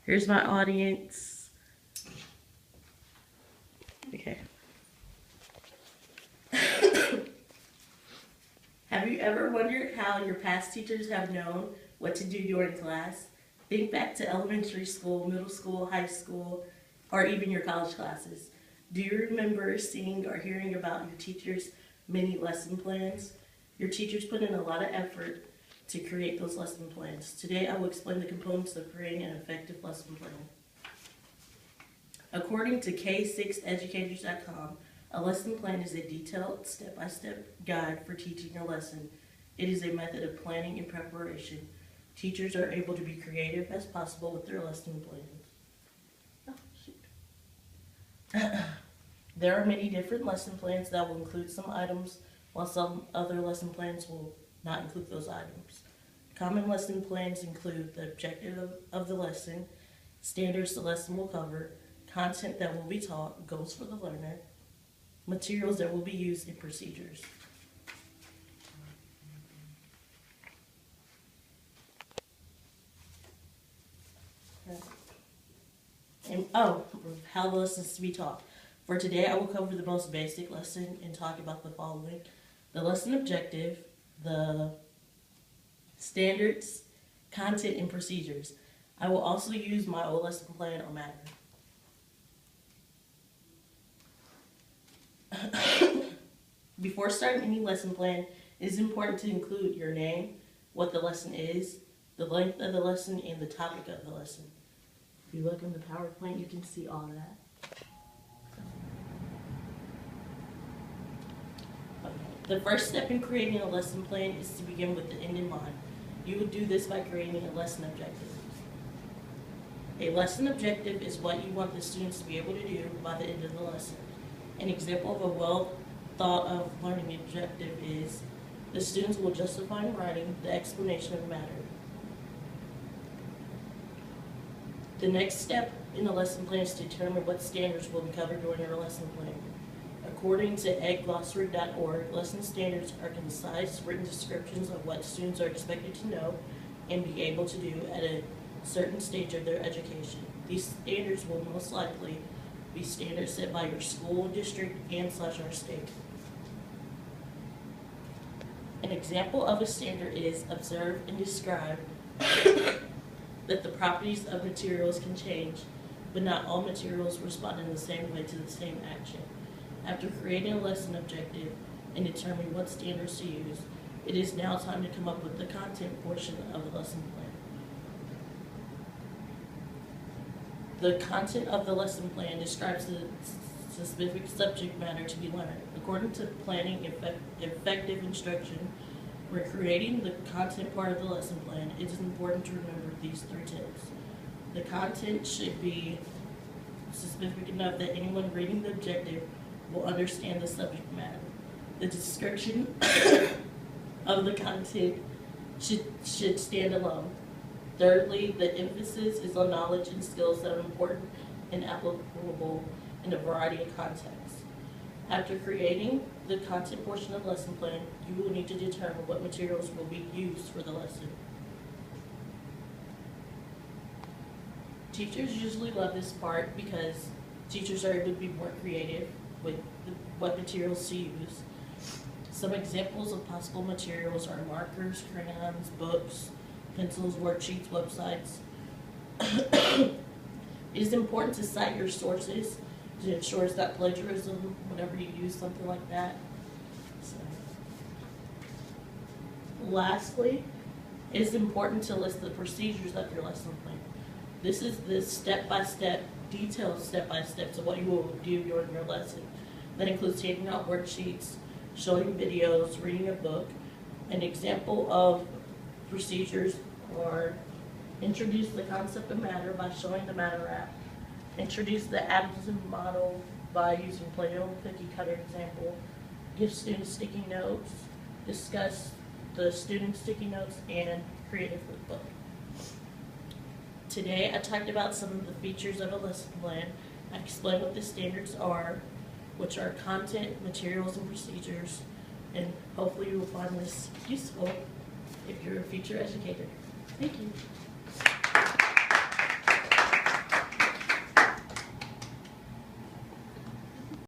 Here's my audience. Okay. Have you ever wondered how your past teachers have known what to do during class? Think back to elementary school, middle school, high school, or even your college classes. Do you remember seeing or hearing about your teachers' mini lesson plans? Your teachers put in a lot of effort to create those lesson plans. Today I will explain the components of creating an effective lesson plan. According to K6educators.com, a lesson plan is a detailed, step-by-step guide for teaching a lesson. It is a method of planning and preparation. Teachers are able to be creative as possible with their lesson plans. Oh, shoot. There are many different lesson plans that will include some items, while some other lesson plans will not include those items. Common lesson plans include the objective of the lesson, standards the lesson will cover, content that will be taught, goals for the learner, materials that will be used, and procedures. And how the lessons to be taught. For today, I will cover the most basic lesson and talk about the following: the lesson objective, the standards, content, and procedures. I will also use my old lesson plan or matter. Before starting any lesson plan, it is important to include your name, what the lesson is, the length of the lesson, and the topic of the lesson. If you look in the PowerPoint, you can see all that. The first step in creating a lesson plan is to begin with the end in mind. You would do this by creating a lesson objective. A lesson objective is what you want the students to be able to do by the end of the lesson. An example of a well thought of learning objective is the students will justify in writing the explanation of the matter. The next step in the lesson plan is to determine what standards will be covered during your lesson plan. According to egglossary.org, lesson standards are concise written descriptions of what students are expected to know and be able to do at a certain stage of their education. These standards will most likely be standards set by your school, district, and/or state. An example of a standard is observe and describe that the properties of materials can change, but not all materials respond in the same way to the same action. After creating a lesson objective and determining what standards to use, it is now time to come up with the content portion of the lesson plan. The content of the lesson plan describes the specific subject matter to be learned. According to planning effective instruction, when creating the content part of the lesson plan, it is important to remember these 3 tips. The content should be specific enough that anyone reading the objective will understand the subject matter. The description of the content should stand alone. Thirdly, the emphasis is on knowledge and skills that are important and applicable in a variety of contexts. After creating the content portion of the lesson plan, you will need to determine what materials will be used for the lesson. Teachers usually love this part because teachers are able to be more creative with what materials to use. Some examples of possible materials are markers, crayons, books, pencils, worksheets, websites. It is important to cite your sources to ensure it's not plagiarism whenever you use something like that. So. Lastly, it is important to list the procedures of your lesson plan. This is the step-by-step, detailed step-by-steps of what you will do during your lesson. That includes taking out worksheets, showing videos, reading a book. An example of procedures are introduce the concept of matter by showing the matter app, introduce the atoms model by using Play-Doh cookie cutter example, give students sticky notes, discuss the students' sticky notes, and create a flip book. Today I talked about some of the features of a lesson plan. I explained what the standards are, which are content, materials, and procedures, and hopefully you will find this useful if you're a future educator. Thank you.